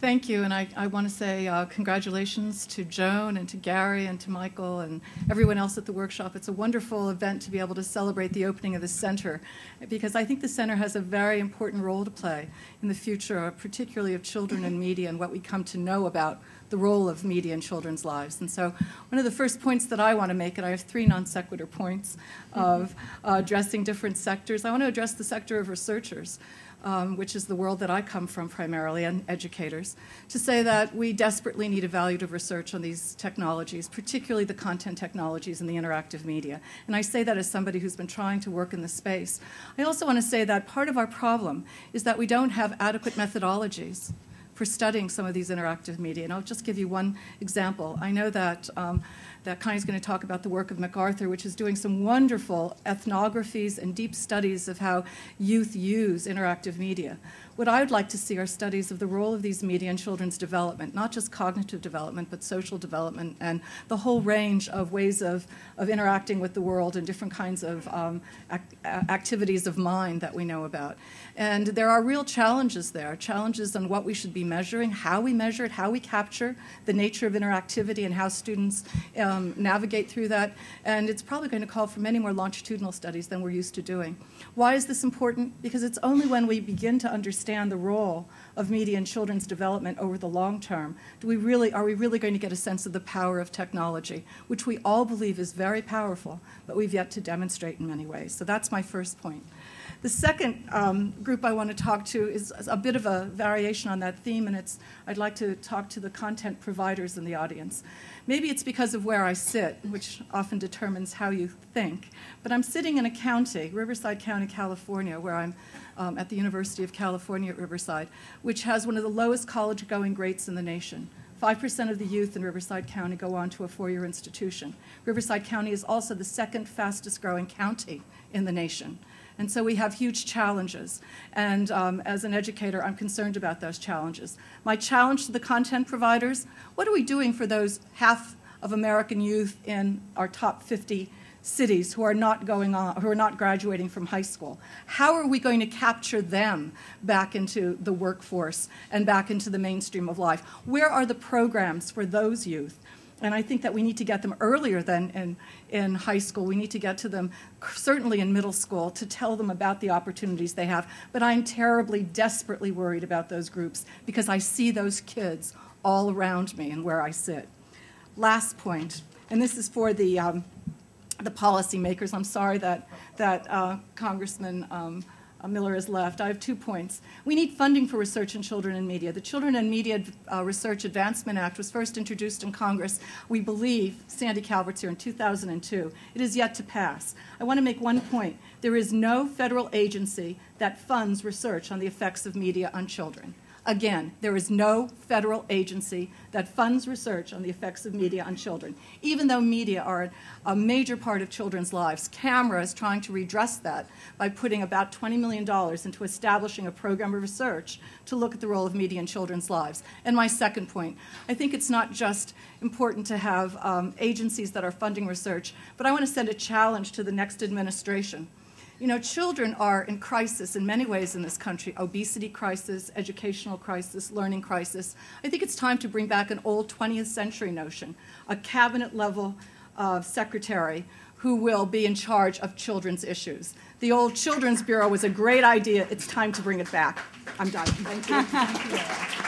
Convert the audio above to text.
Thank you, and I want to say congratulations to Joan and to Gary and to Michael and everyone else at the workshop. It's a wonderful event to be able to celebrate the opening of the center, because I think the center has a very important role to play in the future, particularly of children and media and what we come to know about the role of media in children's lives. And so one of the first points that I want to make, and I have 3 non sequitur points of addressing different sectors. I want to address the sector of researchers, which is the world that I come from primarily, and educators, to say that we desperately need evaluative research on these technologies, particularly the content technologies and the interactive media. And I say that as somebody who's been trying to work in the space. I also want to say that part of our problem is that we don't have adequate methodologies for studying some of these interactive media. And I'll just give you one example. I know that that Connie's going to talk about the work of MacArthur, which is doing some wonderful ethnographies and deep studies of how youth use interactive media. What I would like to see are studies of the role of these media in children's development, not just cognitive development, but social development, and the whole range of ways of interacting with the world and different kinds of activities of mind that we know about. And there are real challenges there, challenges on what we should be measuring, how we measure it, how we capture the nature of interactivity, and how students navigate through that. And it's probably going to call for many more longitudinal studies than we're used to doing. Why is this important? Because it's only when we begin to understand the role of media in children's development over the long term are we really going to get a sense of the power of technology, which we all believe is very powerful, but we've yet to demonstrate in many ways. So that's my first point. The second group I want to talk to is a bit of a variation on that theme, and I'd like to talk to the content providers in the audience. Maybe it's because of where I sit, which often determines how you think, but I'm sitting in a county, Riverside County, California, where I'm at the University of California at Riverside, which has one of the lowest college-going rates in the nation. 5% of the youth in Riverside County go on to a 4-year institution. Riverside County is also the 2nd fastest growing county in the nation. And so we have huge challenges. And as an educator, I'm concerned about those challenges. My challenge to the content providers, what are we doing for those half of American youth in our top 50 cities who are not graduating from high school? How are we going to capture them back into the workforce and back into the mainstream of life? Where are the programs for those youth? And I think that we need to get them earlier than in high school. We need to get to them certainly in middle school to tell them about the opportunities they have. But I'm terribly, desperately worried about those groups because I see those kids all around me and where I sit. Last point, and this is for the policymakers. I'm sorry that Congressman Miller has left. I have 2 points. We need funding for research in children and media. The Children and Media Research Advancement Act was first introduced in Congress, we believe, Sandy Calvert's here, in 2002. It is yet to pass. I want to make one point. There is no federal agency that funds research on the effects of media on children. Again, there is no federal agency that funds research on the effects of media on children. Even though media are a major part of children's lives, CAMERA is trying to redress that by putting about $20 million into establishing a program of research to look at the role of media in children's lives. And my second point, I think it's not just important to have agencies that are funding research, but I want to send a challenge to the next administration. You know, children are in crisis in many ways in this country: obesity crisis, educational crisis, learning crisis. I think it's time to bring back an old 20th century notion, a cabinet-level secretary who will be in charge of children's issues. The old Children's Bureau was a great idea. It's time to bring it back. I'm done. Thank you.